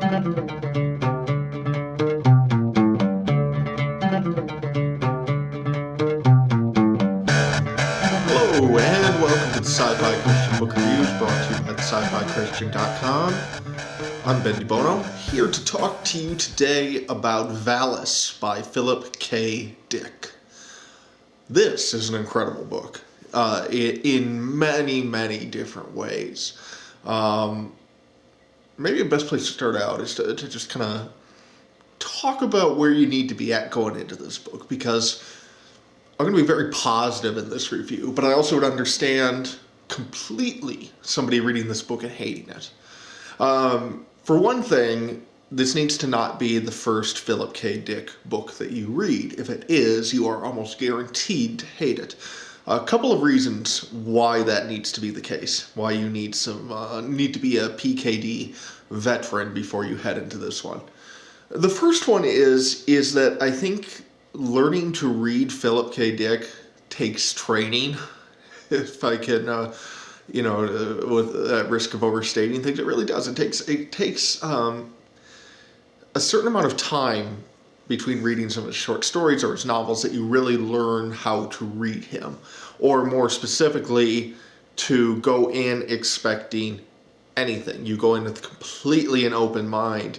Hello, and welcome to the Sci-Fi Christian Book Reviews, brought to you by the Sci-Fi-Christian.com. I'm Ben DeBono, here to talk to you today about Valis by Philip K. Dick. This is an incredible book in many, many different ways. Maybe the best place to start out is to just kind of talk about where you need to be at going into this book, because I'm going to be very positive in this review, but I also would understand completely somebody reading this book and hating it. For one thing, this needs to not be the first Philip K. Dick book that you read. If it is, you are almost guaranteed to hate it. A couple of reasons why that needs to be the case, why you need to be a PKD veteran before you head into this one. The first one is that I think learning to read Philip K. Dick takes training. If I can, with at risk of overstating things, it really does. It takes a certain amount of time between reading some of his short stories or his novels that you really learn how to read him, or more specifically, to go in expecting anything. You go in with completely an open mind,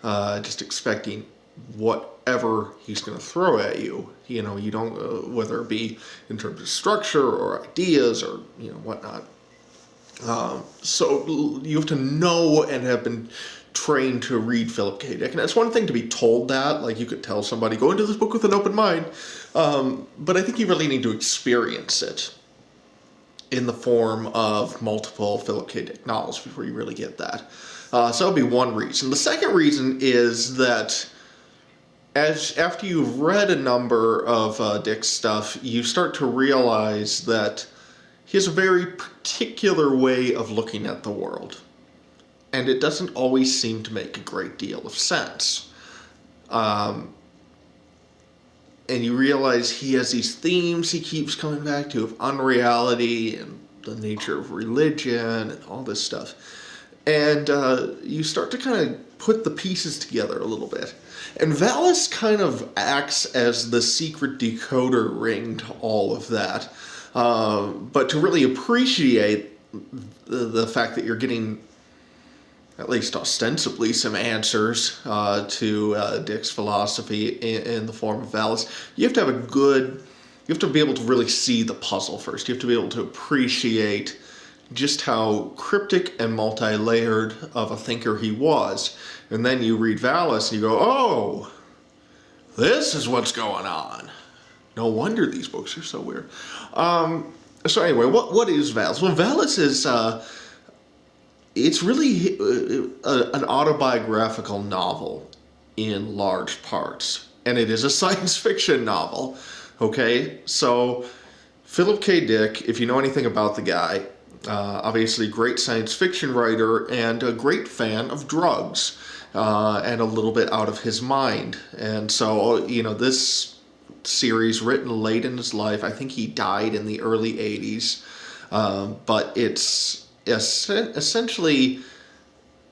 just expecting whatever he's going to throw at you. You don't, whether it be in terms of structure or ideas or, whatnot. So you have to know and have been trained to read Philip K. Dick. And it's one thing to be told that, like you could tell somebody, go into this book with an open mind. But I think you really need to experience it in the form of multiple Philip K. Dick novels before you really get that. So that would be one reason. The second reason is that after you've read a number of Dick's stuff, you start to realize that he has a very particular way of looking at the world. And it doesn't always seem to make a great deal of sense. And you realize he has these themes he keeps coming back to of unreality and the nature of religion and all this stuff. And you start to kind of put the pieces together a little bit. And Valis kind of acts as the secret decoder ring to all of that. But to really appreciate the fact that you're getting, at least ostensibly, some answers to Dick's philosophy in the form of Valis, you have to be able to really see the puzzle first. You have to be able to appreciate just how cryptic and multi-layered of a thinker he was. And then you read Valis and you go, oh, this is what's going on. No wonder these books are so weird. So anyway, what is Valis? Well, Valis is, it's really an autobiographical novel in large parts. And it is a science fiction novel, okay? So Philip K. Dick, if you know anything about the guy, obviously great science fiction writer and a great fan of drugs, and a little bit out of his mind. And so, this series written late in his life, I think he died in the early 80s, but it's essentially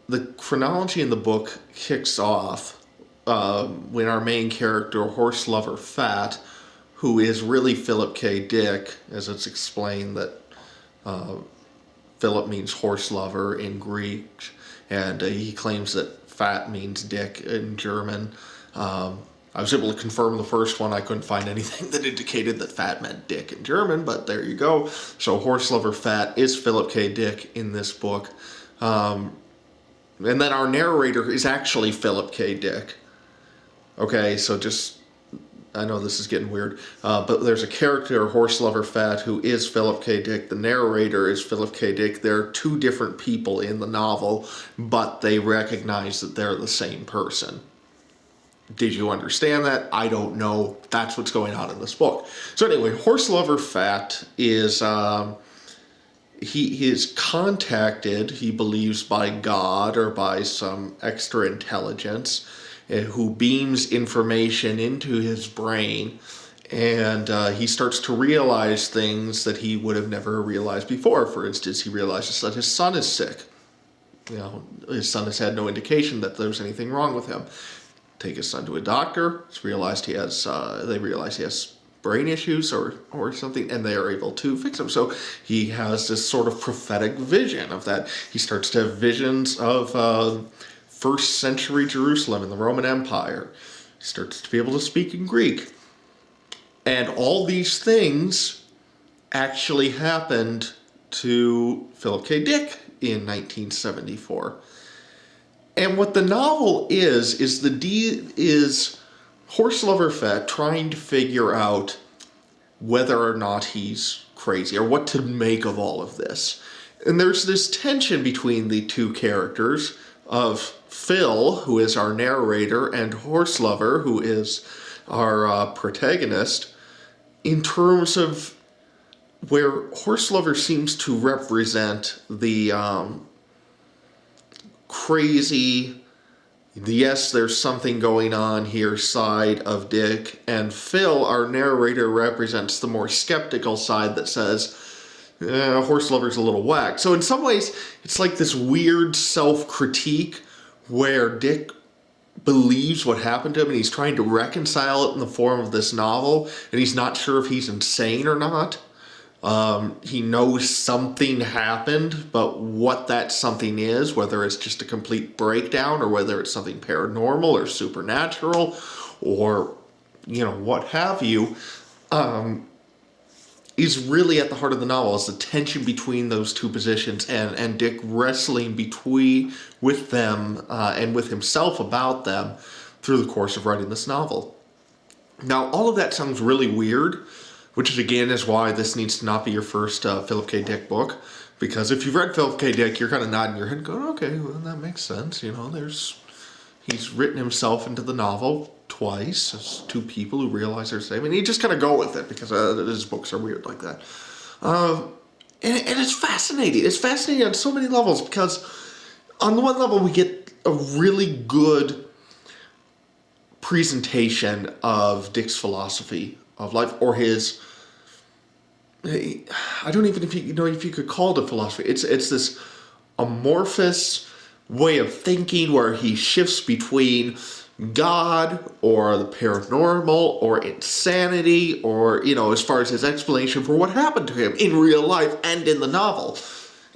the chronology in the book kicks off when our main character, horse lover Fat, who is really Philip K. Dick, as it's explained that Philip means horse lover in Greek, and he claims that Fat means Dick in German. I was able to confirm the first one. I couldn't find anything that indicated that Fat meant Dick in German, but there you go. So horse lover Fat is Philip K. Dick in this book. And then our narrator is actually Philip K. Dick. Okay, so I know this is getting weird, but there's a character, horse lover Fat, who is Philip K. Dick. The narrator is Philip K. Dick. They're two different people in the novel, but they recognize that they're the same person. Did you understand that? I don't know. That's what's going on in this book. So anyway, horse lover Fat is he is contacted, he believes, by God or by some extra intelligence who beams information into his brain, and he starts to realize things that he would have never realized before. For instance, he realizes that his son is sick. his son has had no indication that there's anything wrong with him. Take his son to a doctor. It's realized they realize he has brain issues or something, and they are able to fix him. So he has this sort of prophetic vision of that. He starts to have visions of first century Jerusalem in the Roman Empire. He starts to be able to speak in Greek. And all these things actually happened to Philip K. Dick in 1974. And what the novel is Horse Lover Fett trying to figure out whether or not he's crazy or what to make of all of this. And there's this tension between the two characters of Phil, who is our narrator, and Horse Lover, who is our protagonist, in terms of where Horse Lover seems to represent the crazy, yes, there's something going on here side of Dick, and Phil, our narrator, represents the more skeptical side that says, Horse Lover's a little whack. So in some ways, it's like this weird self-critique where Dick believes what happened to him and he's trying to reconcile it in the form of this novel, and he's not sure if he's insane or not. He knows something happened, but what that something is, whether it's just a complete breakdown or whether it's something paranormal or supernatural or, what have you, is really at the heart of the novel. Is the tension between those two positions and Dick wrestling with them and with himself about them through the course of writing this novel. Now, all of that sounds really weird, which is why this needs to not be your first Philip K. Dick book. Because if you've read Philip K. Dick, you're kind of nodding your head and going, okay, well, that makes sense. He's written himself into the novel twice as two people who realize they're the same. And you just kind of go with it because his books are weird like that. And it's fascinating. It's fascinating on so many levels because on the one level we get a really good presentation of Dick's philosophy of life, or his, I don't even know if you could call it a philosophy. It's this amorphous way of thinking where he shifts between God or the paranormal or insanity or, as far as his explanation for what happened to him in real life and in the novel.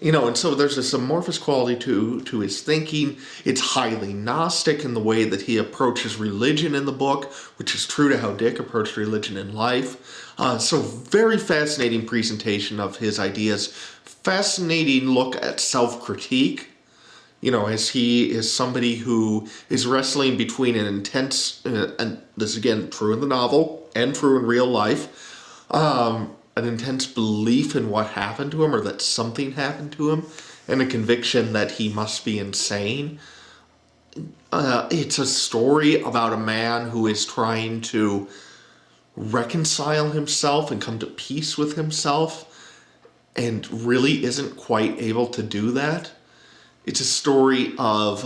And so there's this amorphous quality to his thinking. It's highly Gnostic in the way that he approaches religion in the book, which is true to how Dick approached religion in life. So very fascinating presentation of his ideas. Fascinating look at self-critique. As he is somebody who is wrestling between an intense, and this is again true in the novel and true in real life, an intense belief in what happened to him or that something happened to him, and a conviction that he must be insane. It's a story about a man who is trying to reconcile himself and come to peace with himself and really isn't quite able to do that. It's a story of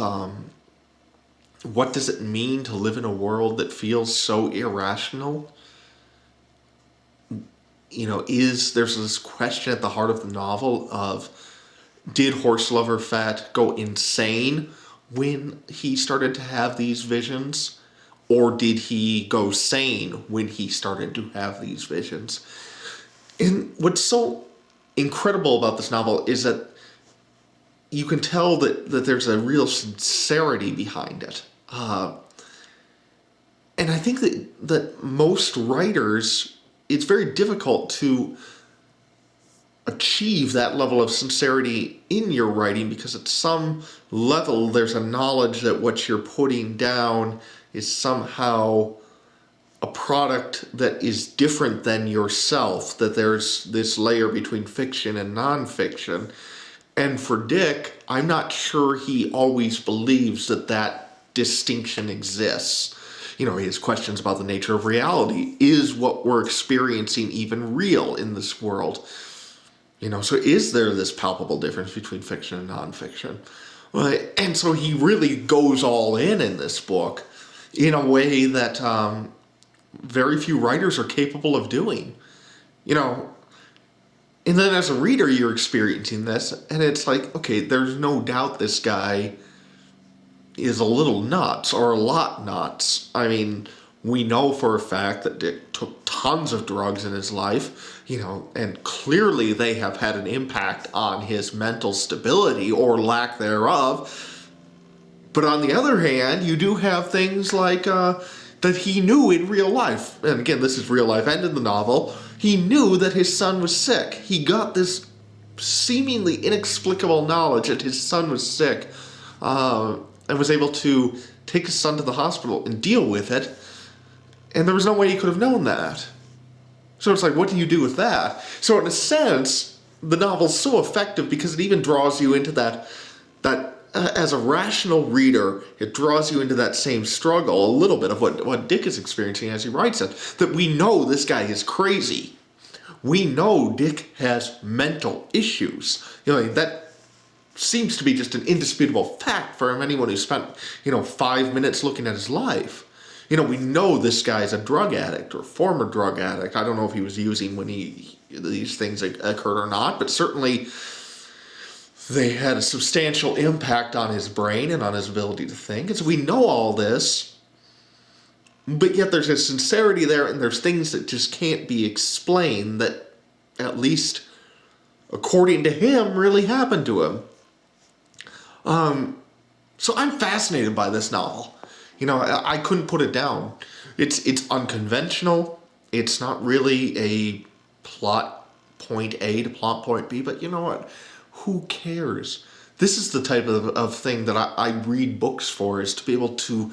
what does it mean to live in a world that feels so irrational? There's this question at the heart of the novel of, did Horse Lover Fett go insane when he started to have these visions? Or did he go sane when he started to have these visions? And what's so incredible about this novel is that you can tell that there's a real sincerity behind it. And I think that most writers, it's very difficult to achieve that level of sincerity in your writing because at some level there's a knowledge that what you're putting down is somehow a product that is different than yourself, that there's this layer between fiction and nonfiction. And for Dick, I'm not sure he always believes that distinction exists. His questions about the nature of reality. Is what we're experiencing even real in this world? So is there this palpable difference between fiction and nonfiction? And so he really goes all in this book in a way that very few writers are capable of doing. And then as a reader, you're experiencing this, and it's like, okay, there's no doubt this guy is a little nuts, or a lot nuts. I mean, we know for a fact that Dick took tons of drugs in his life, and clearly they have had an impact on his mental stability, or lack thereof. But on the other hand, you do have things like that he knew in real life, and again, this is real life and in the novel, he knew that his son was sick. He got this seemingly inexplicable knowledge that his son was sick, and was able to take his son to the hospital and deal with it, and there was no way he could have known that. So it's like, what do you do with that? So in a sense, the novel's so effective because it even draws you into that as a rational reader, it draws you into that same struggle, a little bit of what Dick is experiencing as he writes it, that we know this guy is crazy. We know Dick has mental issues. That seems to be just an indisputable fact for anyone who spent, 5 minutes looking at his life. We know this guy's a drug addict or former drug addict. I don't know if he was using when these things occurred or not, but certainly they had a substantial impact on his brain and on his ability to think. And so we know all this, but yet there's a sincerity there, and there's things that just can't be explained that, at least according to him, really happened to him. So I'm fascinated by this novel. I couldn't put it down. It's unconventional. It's not really a plot point A to plot point B, but you know what? Who cares? This is the type of thing that I read books for, is to be able to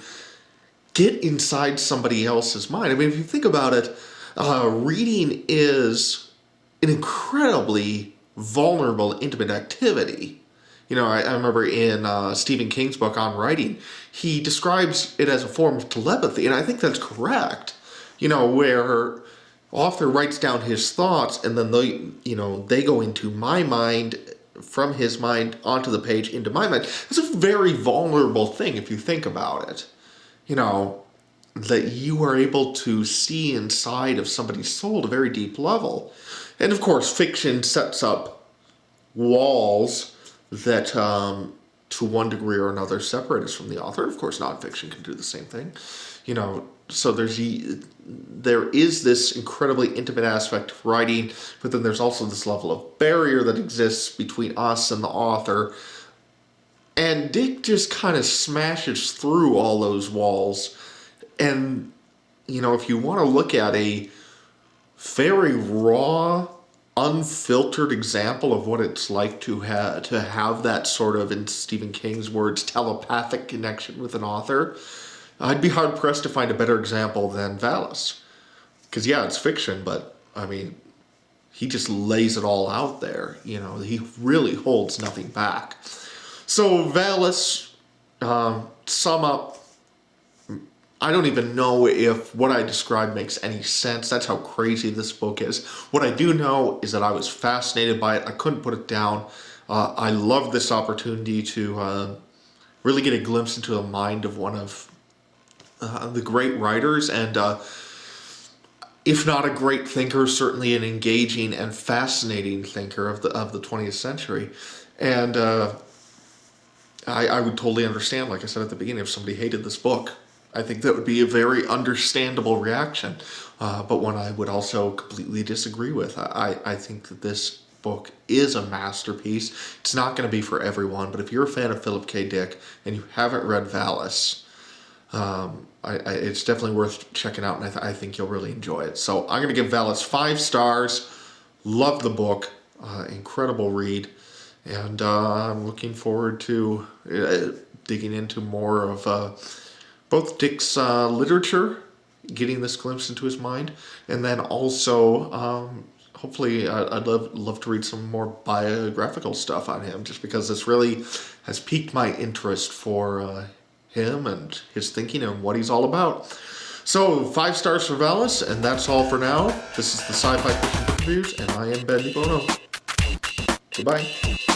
get inside somebody else's mind. I mean, if you think about it, reading is an incredibly vulnerable, intimate activity. I remember in Stephen King's book on writing, he describes it as a form of telepathy, and I think that's correct. Where author writes down his thoughts, and then they go into my mind, from his mind onto the page into my mind. It's a very vulnerable thing if you think about it. That you are able to see inside of somebody's soul at a very deep level. And of course, fiction sets up walls that to one degree or another separate us from the author. Of course, nonfiction can do the same thing. So there is this incredibly intimate aspect of writing, but then there's also this level of barrier that exists between us and the author. And Dick just kind of smashes through all those walls. And, if you want to look at a very raw, unfiltered example of what it's like to have that sort of, in Stephen King's words, telepathic connection with an author, I'd be hard-pressed to find a better example than Valis. Because, yeah, it's fiction, but, I mean, he just lays it all out there. He really holds nothing back. So, Valis, sum up, I don't even know if what I described makes any sense. That's how crazy this book is. What I do know is that I was fascinated by it. I couldn't put it down. I love this opportunity to really get a glimpse into the mind of one of the great writers, and if not a great thinker, certainly an engaging and fascinating thinker of the 20th century. And I would totally understand, like I said at the beginning, if somebody hated this book. I think that would be a very understandable reaction, but one I would also completely disagree with. I think that this book is a masterpiece. It's not going to be for everyone, but if you're a fan of Philip K. Dick and you haven't read Valis, it's definitely worth checking out, and I think you'll really enjoy it. So I'm going to give Valis 5 stars. Love the book. Incredible read. And I'm looking forward to digging into more of both Dick's literature, getting this glimpse into his mind, and then also hopefully I'd love to read some more biographical stuff on him, just because this really has piqued my interest for him and his thinking and what he's all about. So 5 stars for Valis, and that's all for now. This is the Sci-Fi Christian Book Reviews, and I am Ben DeBono. Goodbye.